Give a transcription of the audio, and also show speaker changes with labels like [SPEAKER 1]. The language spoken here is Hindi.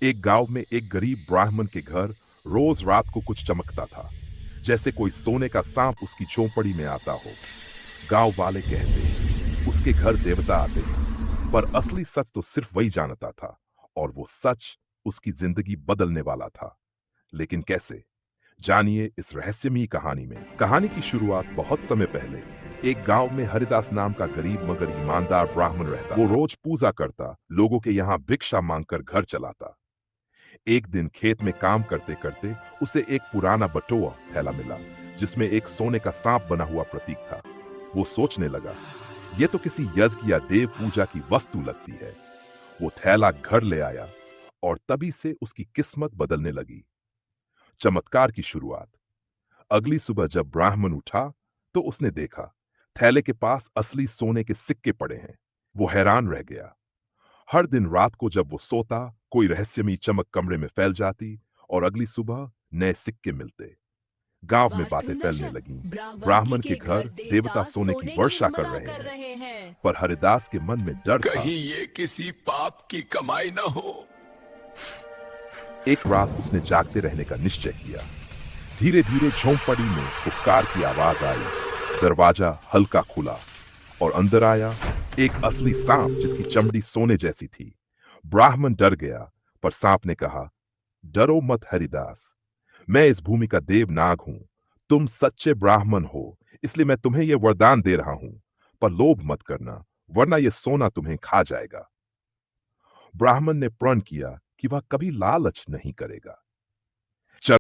[SPEAKER 1] एक गांव में एक गरीब ब्राह्मण के घर रोज रात को कुछ चमकता था, जैसे कोई सोने का सांप उसकी झोंपड़ी में आता हो। गांव वाले कहते उसके घर देवता आते हैं, पर असली सच तो सिर्फ वही जानता था, और वो सच उसकी जिंदगी बदलने वाला था। लेकिन कैसे? जानिए इस रहस्यमयी कहानी में। कहानी की शुरुआत बहुत समय पहले एक गांव में हरिदास नाम का गरीब मगर ईमानदार ब्राह्मण रहता। वो रोज पूजा करता, लोगों के यहाँ भिक्षा मांगकर घर चलाता। एक दिन खेत में काम करते करते उसे एक पुराना बटुआ थैला मिला, जिसमें एक सोने का सांप बना हुआ प्रतीक था। वो सोचने लगा, यह तो किसी यज्ञ या देव पूजा की वस्तु लगती है। वो थैला घर ले आया, और तभी से उसकी किस्मत बदलने लगी। चमत्कार की शुरुआत। अगली सुबह जब ब्राह्मण उठा, तो उसने देखा थैले के पास असली सोने के सिक्के पड़े हैं। वो हैरान रह गया। हर दिन रात को जब वो सोता, कोई रहस्यमयी चमक कमरे में फैल जाती, और अगली सुबह नए सिक्के मिलते। गांव में बातें फैलने लगीं।
[SPEAKER 2] ब्राह्मण
[SPEAKER 1] ब्राह्मण के
[SPEAKER 2] के
[SPEAKER 1] घर
[SPEAKER 2] घर
[SPEAKER 1] देवता
[SPEAKER 2] देवता
[SPEAKER 1] सोने की
[SPEAKER 2] सोने की
[SPEAKER 1] वर्षा कर
[SPEAKER 2] वर्षा
[SPEAKER 1] रहे
[SPEAKER 2] कर
[SPEAKER 1] हैं।
[SPEAKER 2] रहे हैं।
[SPEAKER 1] पर हरिदास के मन में डर था।
[SPEAKER 3] कहीं ये किसी पाप की कमाई न हो।
[SPEAKER 1] एक रात उसने जागते रहने का निश्चय किया। धीरे धीरे झोंपड़ी में पुकार की आवाज आई। दरवाजा हल्का खुला, और अंदर आया एक असली सांप जिसकी चमड़ी सोने जैसी थी। ब्राह्मण डर गया, पर सांप ने कहा, डरो मत हरिदास, मैं इस भूमि का देव नाग हूं। तुम सच्चे ब्राह्मण हो, इसलिए मैं तुम्हें यह वरदान दे रहा हूं। पर लोभ मत करना, वरना यह सोना तुम्हें खा जाएगा। ब्राह्मण ने प्रण किया कि वह कभी लालच नहीं करेगा।